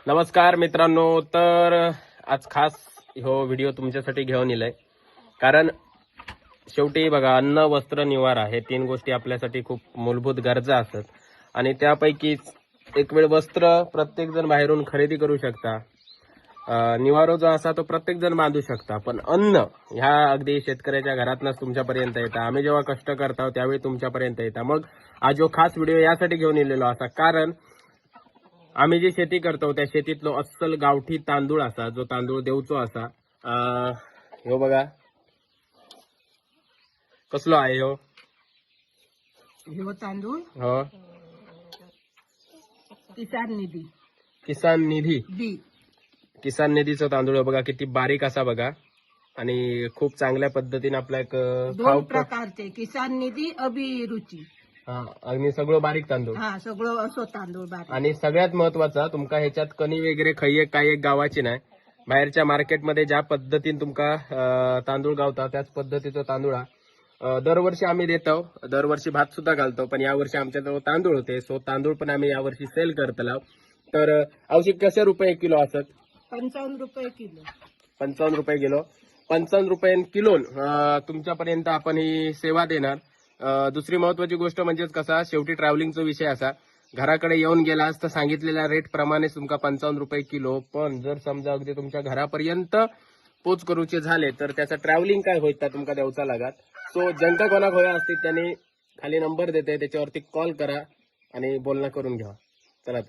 नमस्कार मित्रांनो, तर आज खास हो व्हिडिओ तुमच्यासाठी घेऊन येलाय. कारण शेवटी बघा, अन्न वस्त्र निवारा हे तीन गोष्टी आपल्यासाठी खूप मूलभूत गरजा असतात आणि त्यापैकी एक वेळ वस्त्र प्रत्येक जण बाहेरून खरेदी करू शकता, निवारो जो असा तो प्रत्येक जण बांधू शकता, पण अन्न ह्या अगदी शेतकऱ्याच्या घरातनच तुमच्यापर्यंत येतं. आम्ही जेव्हा कष्ट करतो त्यावेळी तुमच्यापर्यंत येतं. मग आज जो खास व्हिडिओ यासाठी घेऊन येलेलो असा, कारण आम्ही जी शेती करतो त्या शेतीतलो अस्सल गावठी तांदूळ असा, जो तांदूळ देवचो असा, ह्यो बघा कसलो आहे ह्यो. ह्यो तांदूळ हो, किसान निधी किसान निधी. बी किसान निधीचा तांदूळ आहे बघा, किती बारीक असा बघा आणि खूप चांगल्या पद्धतीने आपला एक दोन प्रकारचे किसान निधी अभिरुची. आणि सगळं बारीक तांदूळ. हा, सगळं असो तांदूळ बारीक. आणि सगळ्यात महत्वाचा, तुमका ह्याच्यात कणी वगैरे खैये काय एक गावाची नाही. बाहेरच्या मार्केटमध्ये ज्या पद्धतीने तुमका तांदूळ गावता त्याच पद्धतीचा तांदूळ हा. दरवर्षी आम्ही देतो, दरवर्षी भात सुद्धा घालतो, पण यावर्षी आमच्याजवळ तांदूळ होते, सो तांदूळ पण आम्ही यावर्षी सेल करतलो. तर औषध कशा रुपये किलो असत? 55 रुपये किलो. 55 रुपये किलो. 55 रुपये किलो तुमच्यापर्यंत आपण ही सेवा देणार. दुसरी महत्वाची गोष्ट म्हणजे कसा, शेवटी ट्रॅव्हलिंगचा विषय असा, घराकडे येऊन गेलास तर सांगितलेल्या रेट प्रमाणे तुमका 55 रुपये किलो, पण जर समजा अगदी तुमच्या घरापर्यंत पोच करूचे झाले तर त्याचं ट्रॅव्हलिंग काय होईल तुमका द्यावचा लागत. सो ज्यांका कोणाक होया असतील त्यांनी खाली नंबर देते, त्याच्यावरती कॉल करा आणि बोलणं करून घ्या. चला.